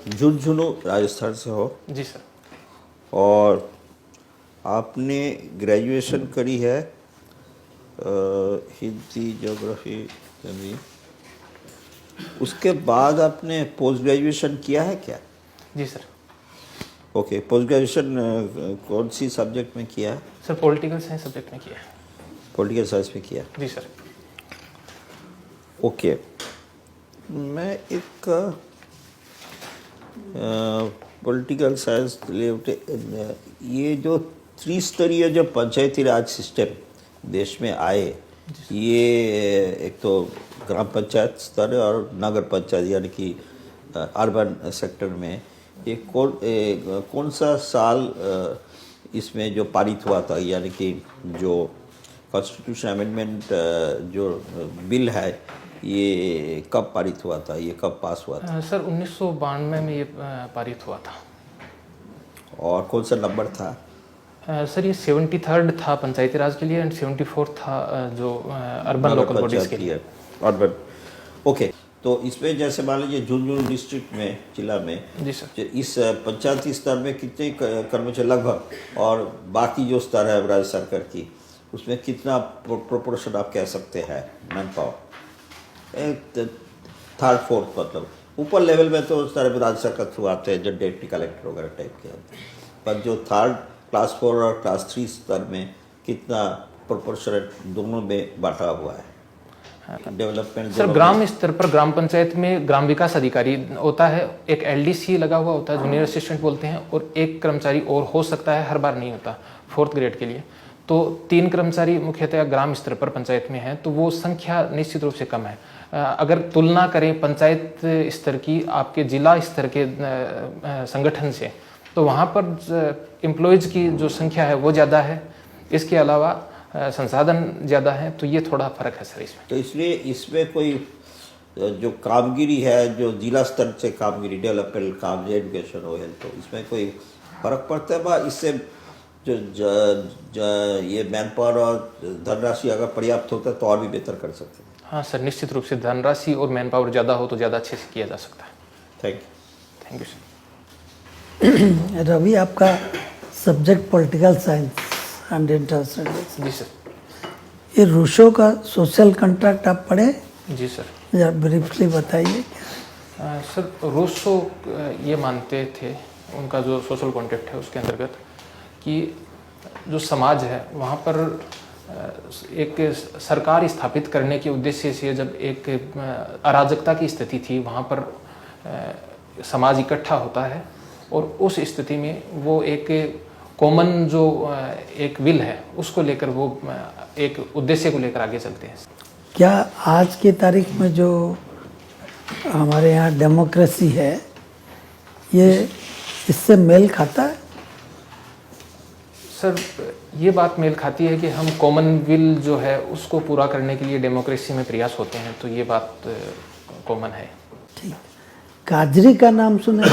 झुंझुनू राजस्थान से हो जी सर। और आपने ग्रेजुएशन करी है हिंदी ज्योग्राफी हिंदी, उसके बाद आपने पोस्ट ग्रेजुएशन किया है क्या? जी सर। ओके, पोस्ट ग्रेजुएशन कौन सी सब्जेक्ट में किया है? सर पॉलिटिकल साइंस सब्जेक्ट में किया है। पॉलिटिकल साइंस में किया? जी सर। ओके, मैं एक पॉलिटिकल साइंस ये जो त्रिस्तरीय जो पंचायती राज सिस्टम देश में आए, ये एक तो ग्राम पंचायत स्तर और नगर पंचायत यानी कि अर्बन सेक्टर में, ये कौन सा साल इसमें जो पारित हुआ था, यानी कि जो कॉन्स्टिट्यूशन अमेंडमेंट जो बिल है ये कब पारित हुआ था, ये कब पास हुआ था? सर 1992 में ये पारित हुआ था। और कौन सा नंबर था? सर ये 73rd था पंचायती राज के लिए एंड 74th था जो अर्बन लोकल बॉडीज के लिए। Urban, okay. तो इसमें जैसे मान लीजिए झुंझुनू डिस्ट्रिक्ट में, जिला में, जी सर, इस पंचायती स्तर में कितने कर्मचारी लगभग, और बाकी जो स्तर है राज्य सरकार की, उसमें कितना प्रोपोर्शन आप कह सकते हैं मैन पावर? थर्ड फोर्थ, मतलब ऊपर लेवल में तो उस तरह राज्य सरकार थ्रू आते हैं जो डिप्टी कलेक्टर वगैरह टाइप के होते हैं, पर जो थर्ड क्लास 4 और क्लास 3 स्तर में कितना प्रोपोर्शन दोनों में बांटा हुआ है डेवलपमेंट? सर ग्राम स्तर पर ग्राम पंचायत में ग्राम विकास अधिकारी होता है, एक एलडीसी लगा हुआ होता है, जूनियर असिस्टेंट बोलते हैं, और एक कर्मचारी और हो सकता है, हर बार नहीं होता 4th ग्रेड के लिए। तो 3 कर्मचारी मुख्यतः ग्राम स्तर पर पंचायत में हैं, तो वो संख्या निश्चित रूप से कम है। अगर तुलना करें पंचायत स्तर की आपके जिला स्तर के संगठन से, तो वहाँ पर एम्प्लॉयज़ की जो संख्या है वो ज़्यादा है, इसके अलावा संसाधन ज़्यादा है, तो ये थोड़ा फर्क है सर इसमें। तो इसलिए इसमें कोई जो कामगिरी है, जो जिला स्तर से कामगिरी, डेवलपमेंट काम, एजुकेशन हो, हेल्थ हो, इसमें कोई फर्क पड़ता है? इससे जो ये मैन पावर और धनराशि अगर पर्याप्त होता है तो और भी बेहतर कर सकते हैं। हाँ सर, निश्चित रूप से धनराशि और मैन पावर ज़्यादा हो तो ज़्यादा अच्छे से किया जा सकता है। Thank you sir. रवि, आपका subject political science and international. जी सर। ये रूसो का सोशल कॉन्ट्रैक्ट आप पढ़े? जी सर। जरा ब्रीफली बताइए। सर रूसो ये मानते थे, उनका जो सोशल कॉन्ट्रैक्ट है उसके अंतर्गत, कि जो समाज है वहाँ पर एक सरकार स्थापित करने के उद्देश्य से जब एक अराजकता की स्थिति थी, वहाँ पर समाज इकट्ठा होता है और उस स्थिति में वो एक कॉमन जो एक विल है उसको लेकर वो एक उद्देश्य को लेकर आगे चलते हैं। क्या आज की तारीख में जो हमारे यहाँ डेमोक्रेसी है, ये इससे मेल खाता है? सर ये बात मेल खाती है कि हम कॉमन विल जो है उसको पूरा करने के लिए डेमोक्रेसी में प्रयास होते हैं, तो ये बात कॉमन है। ठीक। काजरी का नाम सुने?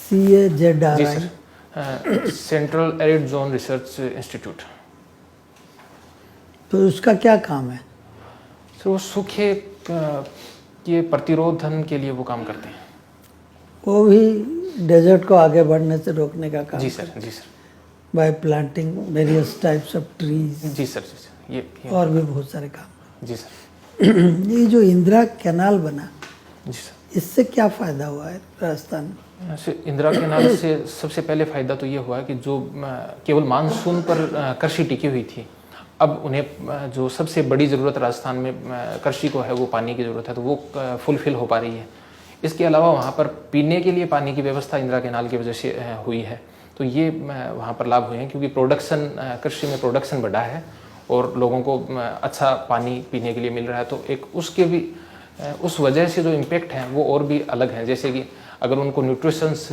CAZRI। जी sir, central arid zone research institute. तो उसका क्या काम है? सर वो सूखे के प्रतिरोधन के लिए वो काम करते हैं। वो भी डेजर्ट को आगे बढ़ने से रोकने का काम? जी सर, जी sir. By planting various types of trees. जी सर, जी सर। ये और भी बहुत सारे काम। जी सर। ये जो इंदिरा कैनाल बना, जी सर, इससे क्या फ़ायदा हुआ है राजस्थान में? इंदिरा कैनाल से सबसे पहले फ़ायदा तो ये हुआ कि जो केवल मानसून पर कृषि टिकी हुई थी, अब उन्हें जो सबसे बड़ी ज़रूरत राजस्थान में कृषि को है, वो पानी की ज़रूरत है, तो वो फुलफिल हो पा रही है। इसके अलावा वहाँ पर पीने के लिए पानी की व्यवस्था इंदिरा कैनाल की वजह से हुई है, तो ये वहाँ पर लाभ हुए हैं, क्योंकि प्रोडक्शन, कृषि में प्रोडक्शन बढ़ा है और लोगों को अच्छा पानी पीने के लिए मिल रहा है, तो एक उसके भी उस वजह से जो इम्पेक्ट हैं वो और भी अलग हैं। जैसे कि अगर उनको न्यूट्रिशंस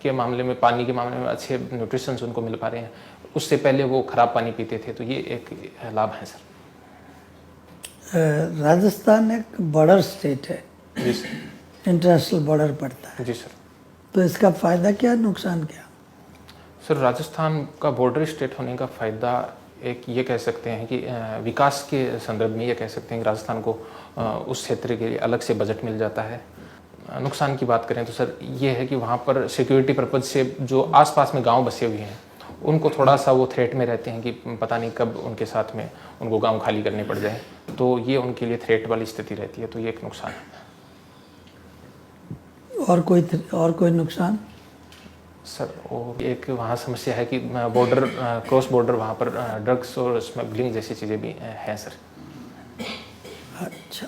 के मामले में, पानी के मामले में अच्छे न्यूट्रिशंस उनको मिल पा रहे हैं, उससे पहले वो ख़राब पानी पीते थे, तो ये एक लाभ है सर। राजस्थान एक बॉर्डर स्टेट है। जी सर। इंटरनेशनल बॉर्डर पड़ता है। जी सर। तो इसका फ़ायदा क्या, नुकसान क्या? सर राजस्थान का बॉर्डर स्टेट होने का फ़ायदा एक ये कह सकते हैं कि विकास के संदर्भ में ये कह सकते हैं कि राजस्थान को उस क्षेत्र के लिए अलग से बजट मिल जाता है। नुकसान की बात करें तो सर ये है कि वहाँ पर सिक्योरिटी पर्पज़ से जो आसपास में गांव बसे हुए हैं उनको थोड़ा सा वो थ्रेट में रहते हैं कि पता नहीं कब उनके साथ में उनको गांव खाली करने पड़ जाए, तो ये उनके लिए थ्रेट वाली स्थिति रहती है, तो ये एक नुकसान है। और कोई नुकसान सर और एक वहाँ समस्या है कि बॉर्डर क्रॉस बॉर्डर वहाँ पर ड्रग्स और स्मगलिंग जैसी चीज़ें भी हैं सर। अच्छा,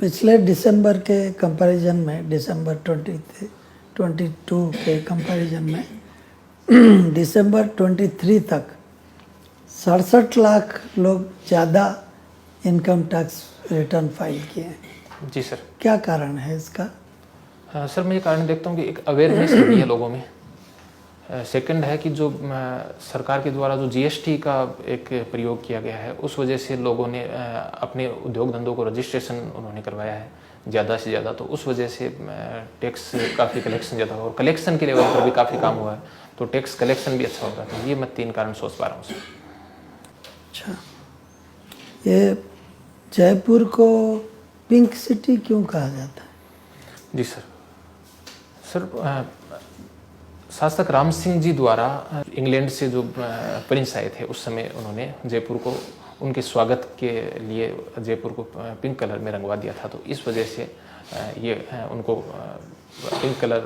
पिछले दिसंबर के कंपैरिजन में, दिसंबर 22 के कंपैरिजन में दिसंबर 23 तक 67 लाख लोग ज़्यादा इनकम टैक्स रिटर्न फाइल किए हैं। जी सर। क्या कारण है इसका? सर मैं ये कारण देखता हूँ कि एक अवेयरनेस नहीं है लोगों में। सेकंड है कि जो सरकार के द्वारा जो जीएसटी का एक प्रयोग किया गया है उस वजह से लोगों ने अपने उद्योग धंधों को रजिस्ट्रेशन उन्होंने करवाया है ज़्यादा से ज़्यादा, तो उस वजह से टैक्स काफ़ी कलेक्शन ज़्यादा हुआ और कलेक्शन के लेवल पर भी काफ़ी काम हुआ है, तो टैक्स कलेक्शन भी अच्छा होगा। तो ये मैं 3 कारण सोच पा रहा हूँ सर। अच्छा, ये जयपुर को पिंक सिटी क्यों कहा जाता है? जी सर। सर शासक राम सिंह जी द्वारा इंग्लैंड से जो प्रिंस आए थे उस समय उन्होंने जयपुर को उनके स्वागत के लिए जयपुर को पिंक कलर में रंगवा दिया था, तो इस वजह से ये उनको पिंक कलर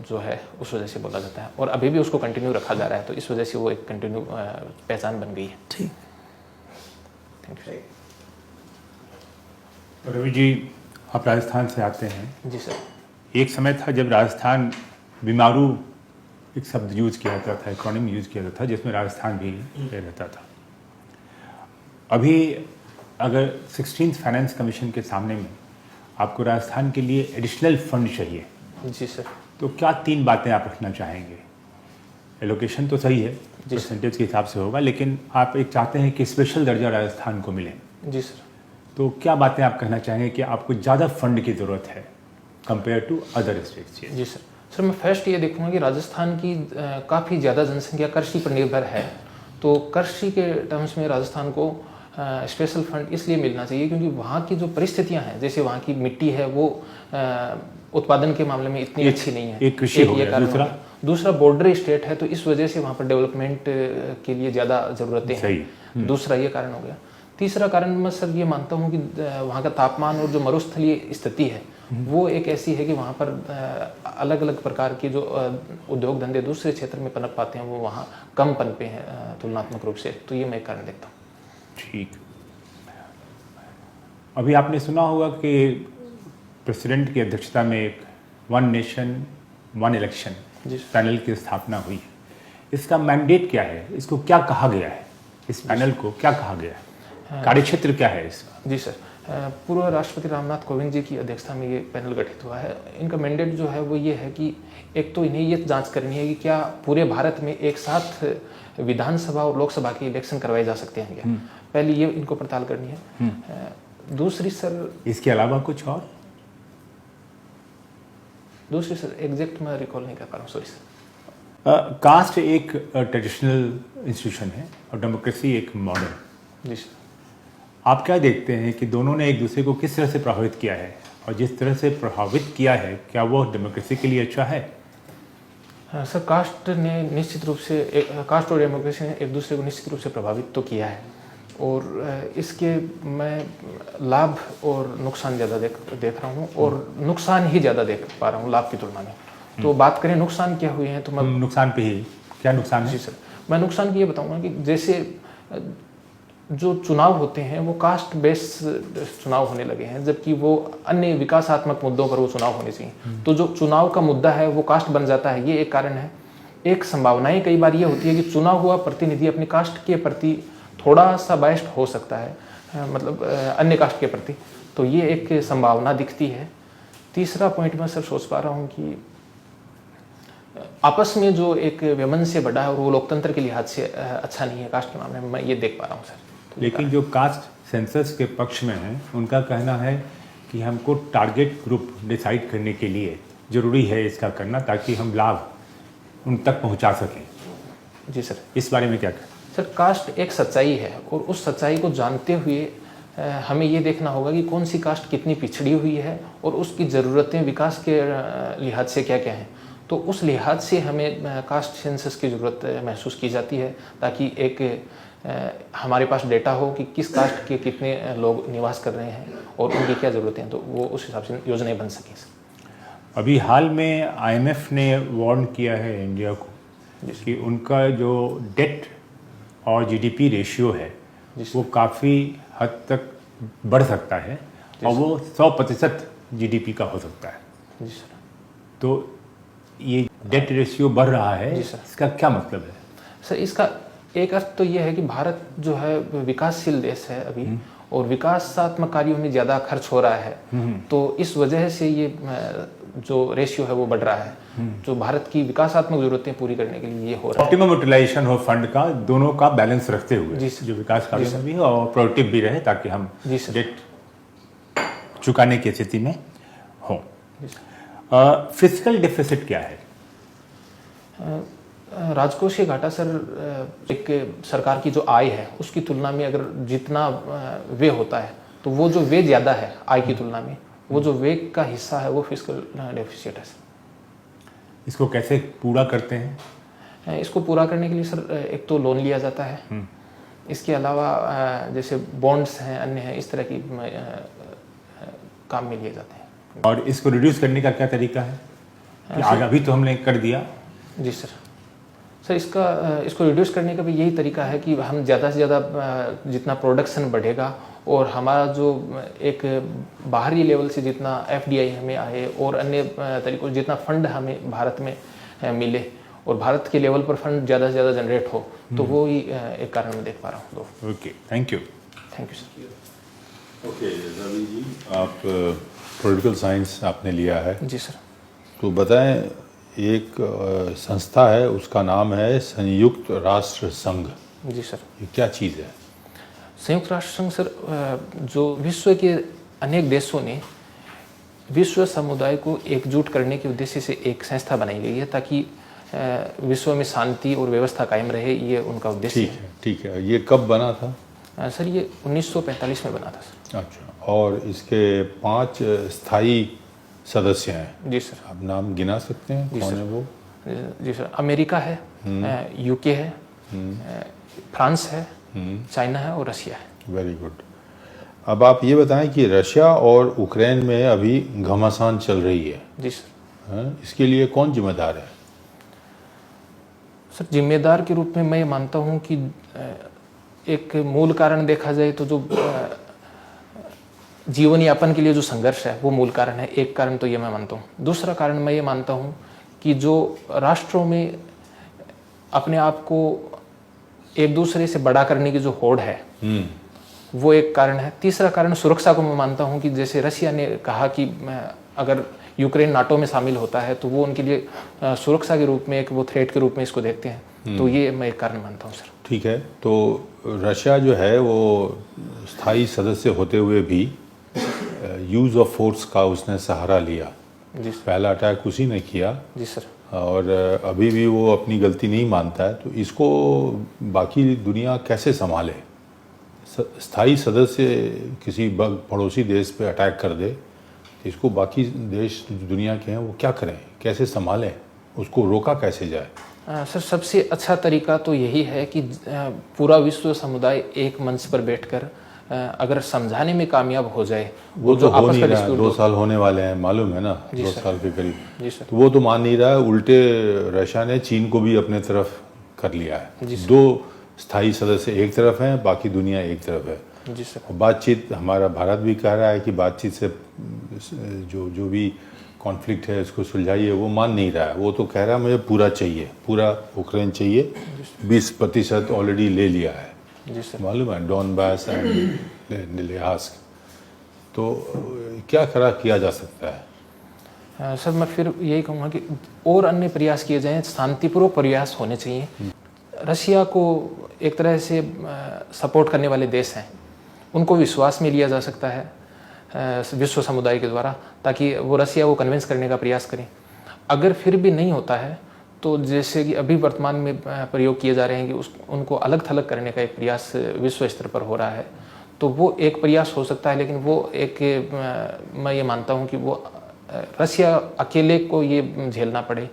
जो है उस वजह से बोला जाता है और अभी भी उसको कंटिन्यू रखा जा रहा है, तो इस वजह से वो एक कंटिन्यू पहचान बन गई है। ठीक, थैंक यू। रवि जी, आप राजस्थान से आते हैं। जी सर। एक समय था जब राजस्थान बीमारू एक शब्द यूज किया जाता था, एक्रोनिम यूज किया जाता था, जिसमें राजस्थान भी रहता था। अभी अगर 16th फाइनेंस कमीशन के सामने में आपको राजस्थान के लिए एडिशनल फंड चाहिए, जी सर। तो क्या 3 बातें आप रखना चाहेंगे? एलोकेशन तो सही है, परसेंटेज के हिसाब से होगा, लेकिन आप एक चाहते हैं कि स्पेशल दर्जा राजस्थान को मिले। जी सर। तो क्या बातें आप कहना चाहेंगे कि आपको ज़्यादा फंड की ज़रूरत है कंपेयर टू अदर स्टेट्स? जी सर। सर मैं फर्स्ट ये देखूंगा कि राजस्थान की काफ़ी ज़्यादा जनसंख्या कृषि पर निर्भर है, तो कृषि के टर्म्स में राजस्थान को स्पेशल फंड इसलिए मिलना चाहिए क्योंकि वहाँ की जो परिस्थितियाँ हैं, जैसे वहाँ की मिट्टी है वो उत्पादन के मामले में इतनी अच्छी नहीं है। एक कृषि हो गया, दूसरा बॉर्डर स्टेट है, तो इस वजह से वहाँ पर डेवलपमेंट के लिए ज़्यादा ज़रूरतें हैं। दूसरा ये कारण हो गया। तीसरा कारण मैं सर ये मानता हूँ कि वहाँ का तापमान और जो मरुस्थलीय स्थिति है वो एक ऐसी है कि वहाँ पर अलग अलग प्रकार के जो उद्योग धंधे दूसरे क्षेत्र में पनप पाते हैं वो वहाँ कम पनपे हैं तुलनात्मक रूप से, तो ये मैं एक कारण देखता हूँ। ठीक। अभी आपने सुना होगा कि प्रेसिडेंट की अध्यक्षता में एक 1 नेशन 1 इलेक्शन पैनल की स्थापना हुई है। इसका मैंडेट क्या है? इसको क्या कहा गया है? इस पैनल को क्या कहा गया है? कार्यक्षेत्र क्या है इसका? जी सर। पूर्व राष्ट्रपति रामनाथ कोविंद जी की अध्यक्षता में ये पैनल गठित हुआ है। इनका मैंडेट जो है वो ये है कि एक तो इन्हें ये जांच करनी है कि क्या पूरे भारत में एक साथ विधानसभा और लोकसभा के इलेक्शन करवाए जा सकते हैं क्या, पहले ये इनको पड़ताल करनी है। दूसरी सर, इसके अलावा कुछ और? दूसरी सर एग्जैक्ट मैं रिकॉल नहीं कर पा रहा हूँ, सॉरी सर। कास्ट एक ट्रेडिशनल इंस्टीट्यूशन है और डेमोक्रेसी एक मॉडर्न। जी सर। आप क्या देखते हैं कि दोनों ने एक दूसरे को किस तरह से प्रभावित किया है, और जिस तरह से प्रभावित किया है क्या वो डेमोक्रेसी के लिए अच्छा है? सर कास्ट ने निश्चित रूप से कास्ट और डेमोक्रेसी ने एक दूसरे को निश्चित रूप से प्रभावित तो किया है, और इसके मैं लाभ और नुकसान ज़्यादा देख रहा हूँ, और नुकसान ही ज़्यादा देख पा रहा हूँ लाभ की तुलना में। तो बात करें नुकसान क्या हुए हैं तो मैं नुकसान पे ही, क्या नुकसान है? जी सर, मैं नुकसान की ये बताऊँगा कि जैसे जो चुनाव होते हैं वो कास्ट बेस चुनाव होने लगे हैं, जबकि वो अन्य विकासात्मक मुद्दों पर वो चुनाव होने चाहिए। तो जो चुनाव का मुद्दा है वो कास्ट बन जाता है, ये एक कारण है। एक संभावनाएं कई बार ये होती है कि चुना हुआ प्रतिनिधि अपनी कास्ट के प्रति थोड़ा सा बायस्ड हो सकता है, मतलब अन्य कास्ट के प्रति, तो ये एक संभावना दिखती है। तीसरा पॉइंट मैं सर सोच पा रहा हूँ कि आपस में जो एक वैमनस्य बढ़ा है और वो लोकतंत्र के लिहाज से अच्छा नहीं है कास्ट के मामले में, मैं ये देख पा रहा हूँ सर। तो लेकिन जो कास्ट सेंसस के पक्ष में है उनका कहना है कि हमको टारगेट ग्रुप डिसाइड करने के लिए ज़रूरी है इसका करना, ताकि हम लाभ उन तक पहुंचा सकें। जी सर। इस बारे में क्या कहें? सर कास्ट एक सच्चाई है और उस सच्चाई को जानते हुए हमें ये देखना होगा कि कौन सी कास्ट कितनी पिछड़ी हुई है और उसकी ज़रूरतें विकास के लिहाज से क्या क्या हैं। तो उस लिहाज से हमें कास्ट सेंसस की ज़रूरत महसूस की जाती है, ताकि एक हमारे पास डेटा हो कि किस कास्ट के कितने लोग निवास कर रहे हैं और उनकी क्या ज़रूरतें हैं, तो वो उस हिसाब से योजनाएं बन सकें। अभी हाल में आईएमएफ ने वार्न किया है इंडिया को कि उनका जो डेट और जीडीपी रेशियो है वो काफ़ी हद तक बढ़ सकता है और वो 100% जीडीपी का हो सकता है। जी सर। तो ये डेट रेशियो बढ़ रहा है, जी सर। इसका क्या मतलब है? सर इसका एक अर्थ तो ये है कि भारत जो है विकासशील देश है अभी, और विकासात्मक कार्यों में ज़्यादा खर्च हो रहा है, तो इस वजह से ये जो रेशियो है वो बढ़ रहा है। जो भारत की विकासात्मक ज़रूरतें पूरी करने के लिए ये हो रहा है। ऑप्टिमम यूटिलाइजेशन हो फंड का, दोनों का बैलेंस रखते हुए जी सर। जो विकास कार्यों में भी हो और प्रोडक्टिव भी रहे, ताकि हम जी सर। डेट चुकाने की स्थिति में हो। फिजिकल डेफिसिट क्या है? राजकोषीय घाटा सर एक सरकार की जो आय है उसकी तुलना में अगर जितना व्यय होता है, तो वो जो व्यय ज़्यादा है आय की तुलना में, वो जो व्यय का हिस्सा है वो फिजिकल डेफिसिट है सर। इसको कैसे पूरा करते हैं? इसको पूरा करने के लिए सर एक तो लोन लिया जाता है, इसके अलावा जैसे बॉन्ड्स हैं, अन्य हैं, इस तरह की काम में लिए जाते हैं। और इसको रिड्यूस करने का क्या तरीका है? अभी तो हमने कर दिया। जी सर। सर इसको रिड्यूस करने का भी यही तरीका है कि हम ज़्यादा से ज़्यादा जितना प्रोडक्शन बढ़ेगा और हमारा जो एक बाहरी लेवल से जितना एफडीआई हमें आए और अन्य तरीकों जितना फंड हमें भारत में मिले और भारत के लेवल पर फंड ज़्यादा से ज़्यादा जनरेट हो, तो वो ही एक कारण मैं देख पा रहा हूँ। Okay, thank you. Thank you sir. Okay Ravi ji, आप पॉलिटिकल साइंस आपने लिया है, जी सर। तो बताएं, एक संस्था है उसका नाम है संयुक्त राष्ट्र संघ, जी सर। ये क्या चीज़ है? संयुक्त राष्ट्र संघ सर जो विश्व के अनेक देशों ने विश्व समुदाय को एकजुट करने के उद्देश्य से एक संस्था बनाई गई है, ताकि विश्व में शांति और व्यवस्था कायम रहे, ये उनका उद्देश्य ठीक है, ठीक है। ये कब बना था? सर ये 1945 में बना था सर। अच्छा, और इसके 5 स्थायी सदस्य हैं। जी सर। आप नाम गिना सकते हैं, जी कौन सर। है वो? जी सर, अमेरिका है, यूके है, फ्रांस है, चाइना है और रशिया है। Very good. अब आप ये बताएं कि रशिया और यूक्रेन में अभी घमासान चल रही है, जी सर। इसके लिए कौन जिम्मेदार है? सर जिम्मेदार के रूप में मैं ये मानता हूँ कि एक मूल कारण देखा जाए तो जो जीवन यापन के लिए जो संघर्ष है वो मूल कारण है, एक कारण तो ये मैं मानता हूँ। दूसरा कारण मैं ये मानता हूँ कि जो राष्ट्रों में अपने आप को एक दूसरे से बड़ा करने की जो होड़ है वो एक कारण है। तीसरा कारण सुरक्षा को मैं मानता हूँ कि जैसे रशिया ने कहा कि अगर यूक्रेन नाटो में शामिल होता है तो वो उनके लिए सुरक्षा के रूप में एक वो थ्रेट के रूप में इसको देखते हैं, तो ये मैं एक कारण मानता हूँ सर। ठीक है, तो रशिया जो है वो स्थायी सदस्य होते हुए भी यूज़ ऑफ फोर्स का उसने सहारा लिया। जी सर। पहला अटैक उसी ने किया जी सर। और अभी भी वो अपनी गलती नहीं मानता है, तो इसको बाकी दुनिया कैसे संभाले? स्थायी सदस्य किसी पड़ोसी देश पे अटैक कर दे, इसको बाकी देश दुनिया के हैं वो क्या करें, कैसे संभालें, उसको रोका कैसे जाए? सर सबसे अच्छा तरीका तो यही है कि पूरा विश्व समुदाय एक मंच पर बैठकर अगर समझाने में कामयाब हो जाए, वो जो तो हो आपस नहीं का रहा है, dispute 2 साल होने वाले हैं, मालूम है ना, 2 सर। साल के करीब। जी सर। तो वो तो मान नहीं रहा है, उल्टे रशिया ने चीन को भी अपने तरफ कर लिया है। जी सर। 2 स्थायी सदस्य एक तरफ हैं, बाकी दुनिया एक तरफ है। जी सर। और बातचीत, हमारा भारत भी कह रहा है कि बातचीत से जो भी कॉन्फ्लिक्ट है उसको सुलझाइए, वो मान नहीं रहा है। वो तो कह रहा है मुझे पूरा चाहिए, पूरा यूक्रेन चाहिए, 20% ऑलरेडी ले लिया है। जी सर। मालूम है, डॉनबास एंड लिहास्क। तो क्या खरा किया जा सकता है? सर मैं फिर यही कहूँगा कि और अन्य प्रयास किए जाएं, शांतिपूर्वक प्रयास होने चाहिए। रशिया को एक तरह से सपोर्ट करने वाले देश हैं, उनको विश्वास में लिया जा सकता है विश्व समुदाय के द्वारा, ताकि वो रशिया को कन्विंस करने का प्रयास करें। अगर फिर भी नहीं होता है तो जैसे कि अभी वर्तमान में प्रयोग किए जा रहे हैं कि उनको अलग थलग करने का एक प्रयास विश्व स्तर पर हो रहा है, तो तो वो एक प्रयास हो सकता है, लेकिन वो एक मैं ये मानता हूँ कि वो रसिया अकेले को ये झेलना पड़े,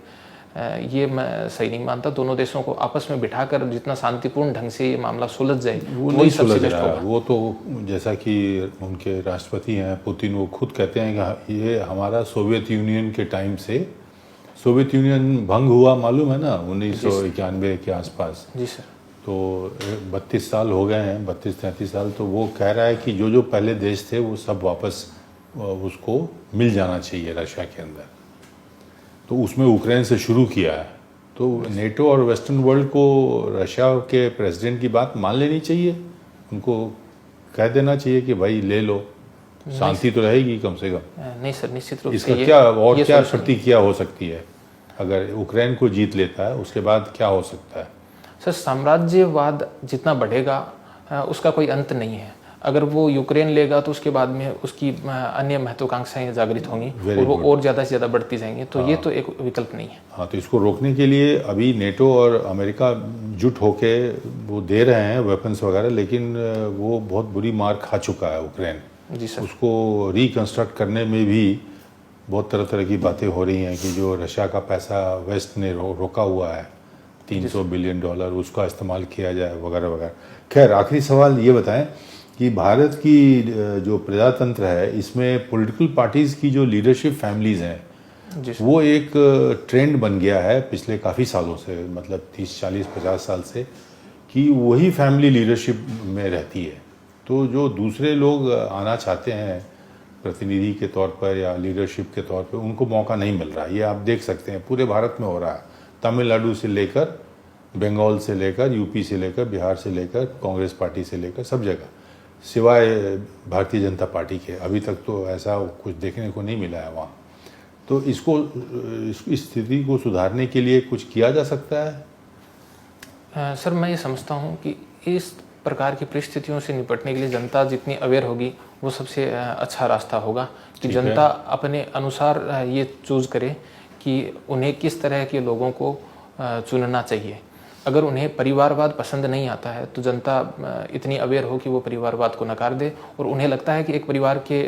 ये मैं सही नहीं मानता। दोनों देशों को आपस में बिठाकर जितना शांतिपूर्ण ढंग से ये मामला सुलझ जाए वो वही नहीं सबसे सुलझ बेस्ट रहा है। होगा। वो तो जैसा कि उनके राष्ट्रपति हैं पुतिन, वो खुद कहते हैं कि ये हमारा सोवियत यूनियन के टाइम से, सोवियत यूनियन भंग हुआ मालूम है ना 1991 के आसपास, जी सर। तो 32 साल हो गए हैं, 32-33 साल। तो वो कह रहा है कि जो जो पहले देश थे वो सब वापस उसको मिल जाना चाहिए रशिया के अंदर। तो उसमें यूक्रेन से शुरू किया है। तो नेटो और वेस्टर्न वर्ल्ड को रशिया के प्रेसिडेंट की बात मान लेनी चाहिए, उनको कह देना चाहिए कि भाई ले लो, शांति तो रहेगी कम से कम। नहीं सर, निश्चित रूप से इसका ये क्या और ये क्या solution- प्रतिक्रिया हो सकती है अगर यूक्रेन को जीत लेता है, उसके बाद क्या हो सकता है? सर साम्राज्यवाद जितना बढ़ेगा उसका कोई अंत नहीं है। अगर वो यूक्रेन लेगा तो उसके बाद में उसकी अन्य महत्वाकांक्षाएं जागृत होंगी Very और वो good. और ज़्यादा से ज़्यादा बढ़ती जाएंगी। तो ये तो एक विकल्प नहीं है। हाँ, तो इसको रोकने के लिए अभी नेटो और अमेरिका जुट होके वो दे रहे हैं वेपन्स वगैरह, लेकिन वो बहुत बुरी मार खा चुका है यूक्रेन। जी सर। उसको रिकंस्ट्रक्ट करने में भी बहुत तरह तरह की बातें हो रही हैं कि जो रशिया का पैसा वेस्ट ने रोका हुआ है $300 बिलियन, उसका इस्तेमाल किया जाए वगैरह वगैरह। खैर, आखिरी सवाल ये बताएं कि भारत की जो प्रजातंत्र है इसमें पॉलिटिकल पार्टीज़ की जो लीडरशिप फैमिलीज़ हैं जी सर। वो एक ट्रेंड बन गया है पिछले काफ़ी सालों से, मतलब 30, 40, 50 साल से, कि वही फैमिली लीडरशिप में रहती है। तो जो दूसरे लोग आना चाहते हैं प्रतिनिधि के तौर पर या लीडरशिप के तौर पर, उनको मौका नहीं मिल रहा। ये आप देख सकते हैं पूरे भारत में हो रहा है, तमिलनाडु से लेकर, बंगाल से लेकर, यूपी से लेकर, बिहार से लेकर, कांग्रेस पार्टी से लेकर, सब जगह, सिवाय भारतीय जनता पार्टी के। अभी तक तो ऐसा कुछ देखने को नहीं मिला है वहाँ। तो इसको, इस स्थिति को सुधारने के लिए कुछ किया जा सकता है? सर मैं ये समझता हूँ कि इस प्रकार की परिस्थितियों से निपटने के लिए जनता जितनी अवेयर होगी वो सबसे अच्छा रास्ता होगा कि जनता अपने अनुसार ये चूज करे कि उन्हें किस तरह के लोगों को चुनना चाहिए। अगर उन्हें परिवारवाद पसंद नहीं आता है तो जनता इतनी अवेयर हो कि वो परिवारवाद को नकार दे, और उन्हें लगता है कि एक परिवार के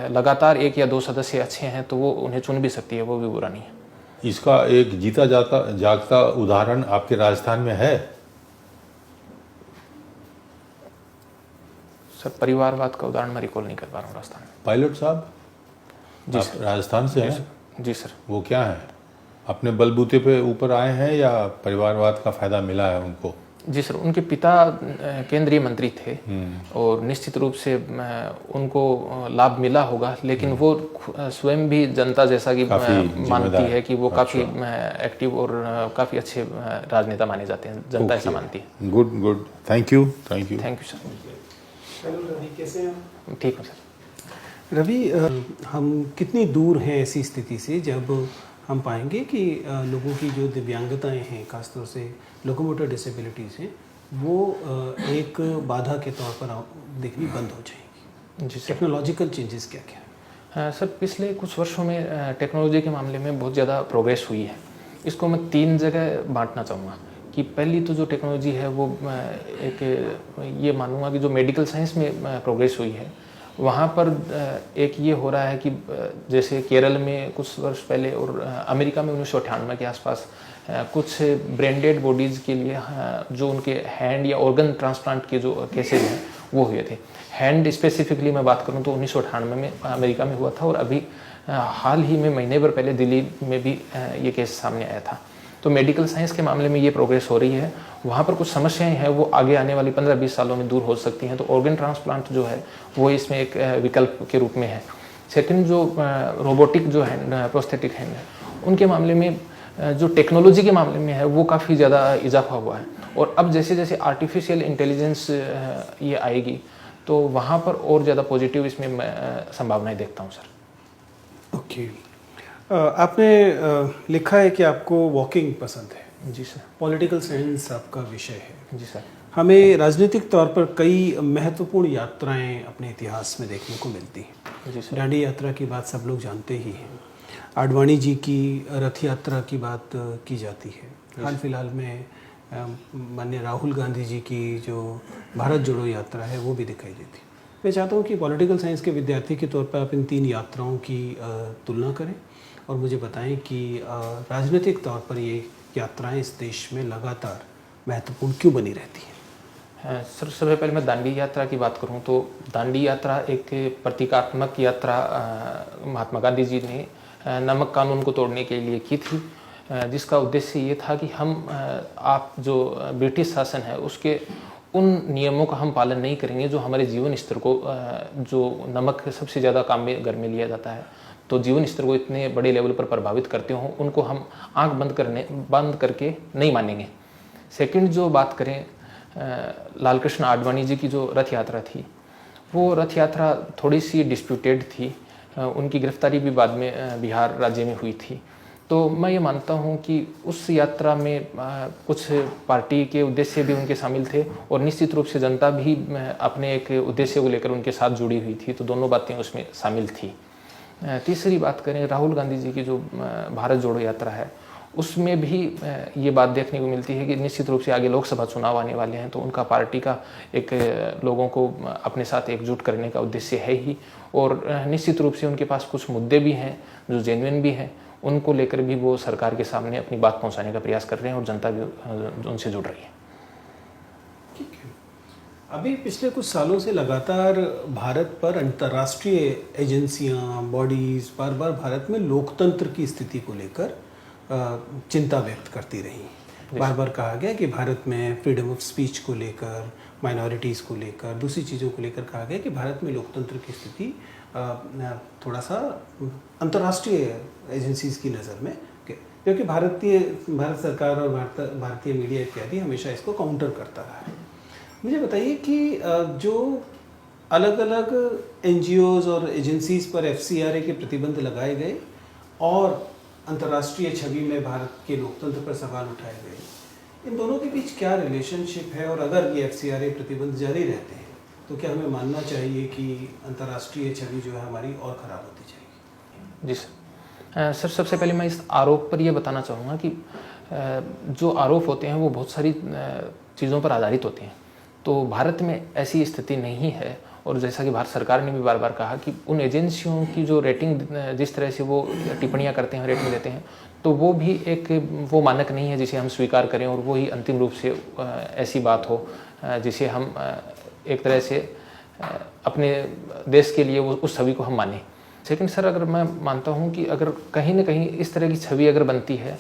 लगातार 1 या 2 सदस्य अच्छे हैं तो वो उन्हें चुन भी सकती है, वो भी बुरा नहीं है। इसका एक जीता जागता उदाहरण आपके राजस्थान में है? सर परिवारवाद का उदाहरण मैं रिकॉल नहीं कर पा रहा हूँ राजस्थान में। पायलट साहब, जी आप सर। राजस्थान से हैं? जी सर। वो क्या है, अपने बलबूते पे ऊपर आए हैं या परिवारवाद का फायदा मिला है उनको? जी सर, उनके पिता केंद्रीय मंत्री थे और निश्चित रूप से उनको लाभ मिला होगा, लेकिन वो स्वयं भी जनता जैसा कि मानती है कि वो काफ़ी एक्टिव और काफ़ी अच्छे राजनेता माने जाते हैं, जनता ऐसा मानती है। Good good, thank you thank you. Thank you sir. Hello Ravi, कैसे हैं? ठीक है सर। रवि, हम कितनी दूर हैं ऐसी स्थिति से जब हम पाएंगे कि लोगों की जो दिव्यांगताएं हैं, खासतौर से लोकोमोटर डिसेबिलिटीज़ हैं, वो एक बाधा के तौर पर दिखनी बंद हो जाएंगी? जी सर। टेक्नोलॉजिकल चेंजेस क्या क्या है? सर पिछले कुछ वर्षों में टेक्नोलॉजी के मामले में बहुत ज़्यादा प्रोग्रेस हुई है। इसको मैं 3 जगह बांटना चाहूँगा कि पहली तो जो टेक्नोलॉजी है वो एक ये मानूंगा कि जो मेडिकल साइंस में प्रोग्रेस हुई है वहाँ पर एक ये हो रहा है कि जैसे केरल में कुछ वर्ष पहले और अमेरिका में 1998 के आसपास कुछ ब्रेन बॉडीज़ के लिए जो उनके हैंड या ऑर्गन ट्रांसप्लांट के जो केसेज हैं वो हुए थे। हैंड स्पेसिफिकली मैं बात करूँ तो 1998 में अमेरिका में हुआ था, और अभी हाल ही में महीने भर पहले दिल्ली में भी ये केस सामने आया था। तो मेडिकल साइंस के मामले में ये प्रोग्रेस हो रही है। वहाँ पर कुछ समस्याएं हैं वो आगे आने वाली 15-20 सालों में दूर हो सकती हैं, तो ऑर्गन ट्रांसप्लांट जो है वो इसमें एक विकल्प के रूप में है। सेकंड, जो रोबोटिक जो हैंड, प्रोस्थेटिक हैंड है, उनके मामले में जो टेक्नोलॉजी के मामले में है वो काफ़ी ज़्यादा इजाफा हुआ है, और अब जैसे जैसे आर्टिफिशियल इंटेलिजेंस ये आएगी तो वहाँ पर और ज़्यादा पॉजिटिव इसमें मैं संभावनाएँ देखता हूँ सर। ओके, आपने लिखा है कि आपको वॉकिंग पसंद है। जी सर। पॉलिटिकल साइंस आपका विषय है। जी सर। हमें राजनीतिक तौर पर कई महत्वपूर्ण यात्राएं अपने इतिहास में देखने को मिलती हैं। जी सर। दांडी यात्रा की बात सब लोग जानते ही हैं। आडवाणी जी की रथ यात्रा की बात की जाती है। हाल फिलहाल में माननीय राहुल गांधी जी की जो भारत जोड़ो यात्रा है वो भी दिखाई देती है। मैं चाहता हूँ कि पॉलिटिकल साइंस के विद्यार्थी के तौर पर आप इन 3 यात्राओं की तुलना करें और मुझे बताएं कि राजनीतिक तौर पर ये यात्राएं इस देश में लगातार महत्वपूर्ण क्यों बनी रहती हैं। सर, सबसे पहले मैं दांडी यात्रा की बात करूं तो दांडी यात्रा एक प्रतीकात्मक यात्रा महात्मा गांधी जी ने नमक कानून को तोड़ने के लिए की थी, जिसका उद्देश्य ये था कि हम आप जो ब्रिटिश शासन है उसके उन नियमों का हम पालन नहीं करेंगे जो हमारे जीवन स्तर को, जो नमक सबसे ज़्यादा काम में घर में लिया जाता है, तो जीवन स्तर को इतने बड़े लेवल पर प्रभावित करते हों उनको हम आंख बंद करके नहीं मानेंगे। सेकंड, जो बात करें लाल कृष्ण आडवाणी जी की जो रथ यात्रा थी, वो रथ यात्रा थोड़ी सी डिस्प्यूटेड थी। उनकी गिरफ्तारी भी बाद में बिहार राज्य में हुई थी। तो मैं ये मानता हूँ कि उस यात्रा में कुछ पार्टी के उद्देश्य भी उनके शामिल थे और निश्चित रूप से जनता भी अपने एक उद्देश्य को लेकर उनके साथ जुड़ी हुई थी, तो दोनों बातें उसमें शामिल थी। तीसरी बात करें राहुल गांधी जी की जो भारत जोड़ो यात्रा है, उसमें भी ये बात देखने को मिलती है कि निश्चित रूप से आगे लोकसभा चुनाव आने वाले हैं, तो उनका पार्टी का एक लोगों को अपने साथ एकजुट करने का उद्देश्य है ही, और निश्चित रूप से उनके पास कुछ मुद्दे भी हैं जो जेन्युइन भी हैं, उनको लेकर भी वो सरकार के सामने अपनी बात पहुंचाने का प्रयास कर रहे हैं और जनता भी उनसे जुड़ रही है। ठीक है। अभी पिछले कुछ सालों से लगातार भारत पर अंतर्राष्ट्रीय एजेंसियां, बॉडीज बार बार भारत में लोकतंत्र की स्थिति को लेकर चिंता व्यक्त करती रही। बार बार कहा गया कि भारत में फ्रीडम ऑफ स्पीच को लेकर, माइनॉरिटीज़ को लेकर, दूसरी चीज़ों को लेकर कहा गया कि भारत में लोकतंत्र की स्थिति थोड़ा सा अंतर्राष्ट्रीय एजेंसीज की नज़र में, क्योंकि भारत सरकार और भारतीय मीडिया इत्यादि हमेशा इसको काउंटर करता रहा है। मुझे बताइए कि जो अलग अलग NGOs और एजेंसीज पर FCRA के प्रतिबंध लगाए गए और अंतर्राष्ट्रीय छवि में भारत के लोकतंत्र पर सवाल उठाए गए, इन दोनों के बीच क्या रिलेशनशिप है, और अगर ये FCRA प्रतिबंध जारी रहते हैं तो क्या हमें मानना चाहिए कि अंतर्राष्ट्रीय छवि जो है हमारी और ख़राब होती जाएगी? जी सर, सबसे पहले मैं इस आरोप पर यह बताना चाहूँगा कि जो आरोप होते हैं वो बहुत सारी चीज़ों पर आधारित होते हैं। तो भारत में ऐसी स्थिति नहीं है, और जैसा कि भारत सरकार ने भी बार बार कहा कि उन एजेंसियों की जो रेटिंग, जिस तरह से वो टिप्पणियां करते हैं, रेटिंग देते हैं, तो वो भी एक वो मानक नहीं है जिसे हम स्वीकार करें और वो ही अंतिम रूप से ऐसी बात हो जिसे हम एक तरह से अपने देश के लिए वो उस छवि को हम माने। लेकिन सर, अगर मैं मानता हूँ कि अगर कहीं ना कहीं इस तरह की छवि अगर बनती है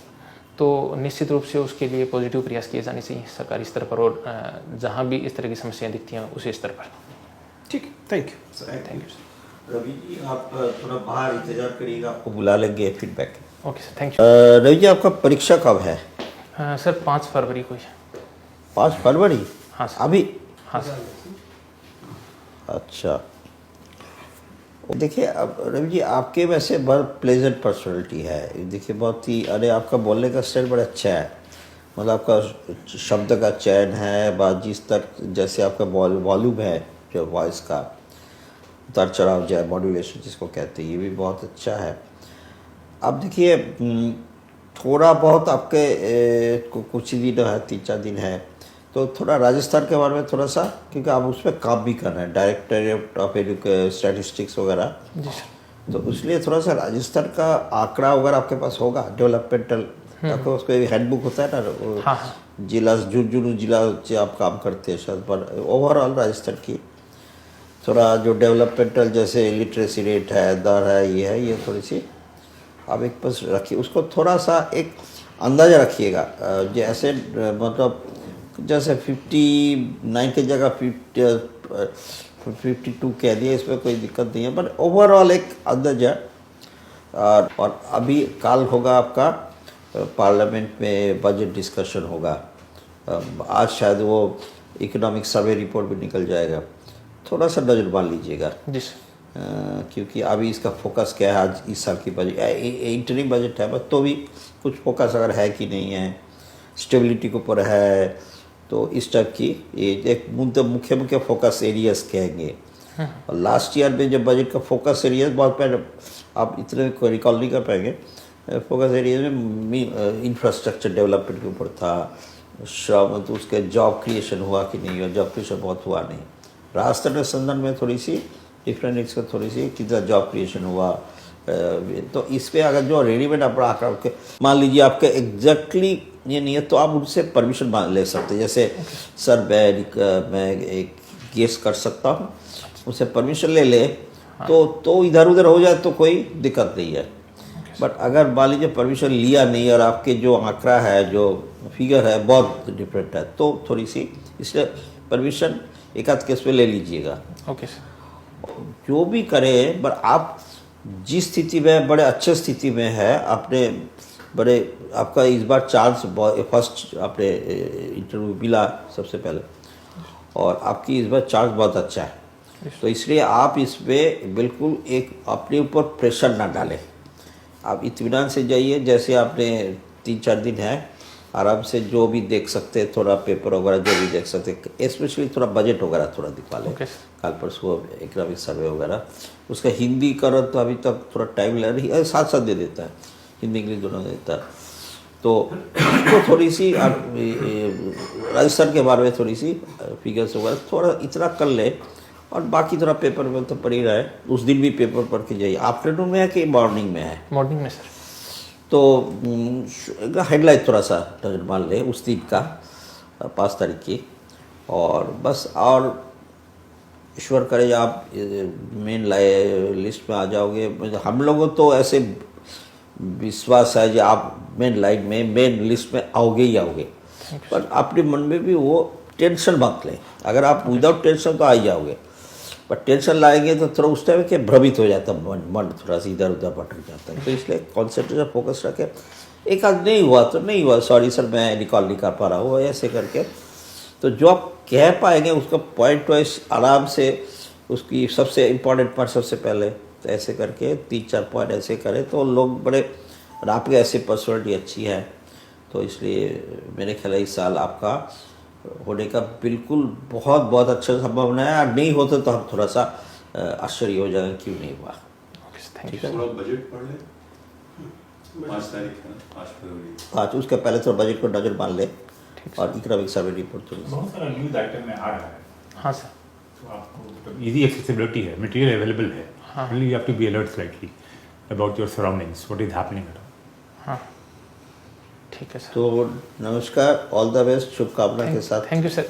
तो निश्चित रूप से उसके लिए पॉजिटिव प्रयास किए जाने चाहिए सरकारी स्तर पर, और जहाँ भी इस तरह की समस्याएं दिखती हैं उसी स्तर पर। ठीक है, थैंक यू। रवि जी, आप थोड़ा बाहर इंतजार करिएगा, आपको बुला लेंगे feedback. Okay sir, thank you. Ravi ji, आपका परीक्षा कब है? सर 5 फरवरी को है। 5 फरवरी? हाँ सर। अभी? हाँ सर। अच्छा, देखिए अब रवि जी, आपके वैसे बहुत प्लेजेंट पर्सनालिटी है। देखिए बहुत ही, अरे आपका बोलने का स्टाइल बड़ा अच्छा है, मतलब आपका शब्द का चयन है, बात जिस तक जैसे आपका वॉल्यूम है जो वॉइस का उतार चढ़ाव जो है, मॉड्यूलेशन जिसको कहते हैं, ये भी बहुत अच्छा है। अब देखिए थोड़ा बहुत आपके कुछ ही दिन है, 3-4 दिन है, तो थोड़ा राजस्थान के बारे में थोड़ा सा, क्योंकि आप उसमें काम भी कर रहे हैं, डायरेक्टरेट ऑफ स्टैटिस्टिक्स वगैरह, जी सर। तो इसलिए थोड़ा सा राजस्थान का आंकड़ा वगैरह आपके पास होगा, डेवलपमेंटल, आपके पास कोई हैंडबुक होता है ना, हाँ। जिला जुनजुनू जिला से आप काम करते हैं शायद, पर ओवरऑल राजस्थान की थोड़ा जो डेवलपमेंटल जैसे लिटरेसी रेट है, दर है, ये थोड़ी सी आप एक पास रखिए, उसको थोड़ा सा एक अंदाज़ा रखिएगा। जैसे मतलब जैसे 59 की जगह 52 कह दिए, इसमें कोई दिक्कत नहीं है, पर ओवरऑल एक अंदाजा। और अभी कल होगा आपका पार्लियामेंट में बजट डिस्कशन होगा, आज शायद वो इकोनॉमिक सर्वे रिपोर्ट भी निकल जाएगा, थोड़ा सा नजर मान लीजिएगा जी सर। क्योंकि अभी इसका फोकस क्या है, आज इस साल की बजट इंटरिम बजट है, बस तो भी कुछ फोकस अगर है कि नहीं है, स्टेबिलिटी के ऊपर है, तो इस टाइप की ये एक मुख्य फोकस एरियाज कहेंगे। और लास्ट ईयर में जब बजट का फोकस एरियाज बहुत पहले आप इतने को रिकॉल नहीं कर पाएंगे, फोकस एरियाज में इंफ्रास्ट्रक्चर डेवलपमेंट के ऊपर था, श्रम, तो उसके जॉब क्रिएशन हुआ कि नहीं हुआ, जॉब क्रिएशन बहुत हुआ नहीं। राजस्थान के संदर्भ में थोड़ी सी डिफरेंट, इसका थोड़ी सी कितना जॉब क्रिएशन हुआ। तो इस पर अगर जो रेडीमेड आप आकर के मान लीजिए आपके एग्जैक्टली ये नहीं है तो आप उनसे परमिशन ले सकते हैं। जैसे सर मैं एक केस कर सकता हूँ, उनसे परमिशन ले ले तो इधर उधर हो जाए तो कोई दिक्कत नहीं है। बट अगर मान लीजिए परमिशन लिया नहीं और आपके जो आंकड़ा है, जो फिगर है बहुत डिफरेंट है, तो थोड़ी सी इसलिए परमिशन एक आध केस पे ले लीजिएगा। Okay sir. जो भी करें, पर आप जिस स्थिति में बड़े अच्छे स्थिति में है, आपने बड़े आपका इस बार चांस फर्स्ट आपने इंटरव्यू मिला सबसे पहले, और आपकी इस बार चांस बहुत अच्छा है। तो इसलिए आप इस पर बिल्कुल एक अपने ऊपर प्रेशर ना डालें, आप इत्मीनान से जाइए। जैसे आपने 3-4 दिन है, आराम से जो भी देख सकते हैं, थोड़ा पेपर वगैरह जो भी देख सकते हैं, स्पेशली थोड़ा बजट वगैरह थोड़ा दिखा लें। कल परसों इकोनॉमिक सर्वे वगैरह, उसका हिंदी करो तो अभी तक थोड़ा टाइम लग रही है, साथ साथ दे देता है, हिंदी इंग्लिश दोनों देता है। तो थोड़ी सी राजस्थान के बारे में थोड़ी सी फिगर्स वगैरह थोड़ा इतना कर ले, और बाकी थोड़ा पेपर में तो पढ़ ही रहा है। उस दिन भी पेपर पढ़ के जाइए। आफ्टरनून में है कि मॉर्निंग में है? मॉर्निंग में सर। तो हेडलाइट थोड़ा सा नजर मान ले उस दिन का, 5 तारीख की, और बस। और ईश्वर करे आप मेन लिस्ट में आ जाओगे। हम लोगों तो ऐसे विश्वास है कि आप मेन लाइन में, मेन लिस्ट में आओगे ही आओगे। पर अपने मन में भी वो टेंशन मत लें। अगर आप विदाउट टेंशन तो आ ही जाओगे, पर टेंशन लाएंगे तो थोड़ा उस टाइम के भ्रमित हो जाता है, मन थोड़ा सा इधर उधर भटक जाता है। तो इसलिए कॉन्सेंट्रेशन फोकस रखें। एक आध नहीं हुआ तो नहीं हुआ, सॉरी सर मैं रिकॉल नहीं कर पा रहा हूँ, ऐसे करके। तो जो आप कह पाएंगे उसका पॉइंट वाइज आराम से, उसकी सबसे इम्पोर्टेंट पॉइंट सबसे पहले, तो ऐसे करके 3-4 पॉइंट ऐसे करें तो लोग बड़े, और आपकी ऐसी पर्सनैलिटी अच्छी है, तो इसलिए मेरे ख्याल इस साल आपका होने का बिल्कुल बहुत बहुत अच्छा संभावना है। और नहीं होता तो हम थोड़ा सा आश्चर्य हो जाएंगे क्यों नहीं हुआ। Thank you. थोड़ा बजट पढ़ ले, 5 तारीख है ना, 5 फरवरी। 5 उसके पहले थोड़ा बजट को नजर मान ले, और इकोनॉमिक सर्वे रिपोर्ट थोड़ी सी। बहुत सारा न्यूज़ आइटम में आ रहा है, हाँ सर। तो आपको मतलब इजी एक्सेसिबिलिटी है, मटेरियल अवेलेबल है, only you have to be alert slightly about your surroundings, what is happening around. हाँ ठीक है सर। तो नमस्कार, ऑल द बेस्ट, शुभकामना के साथ। Thank you sir.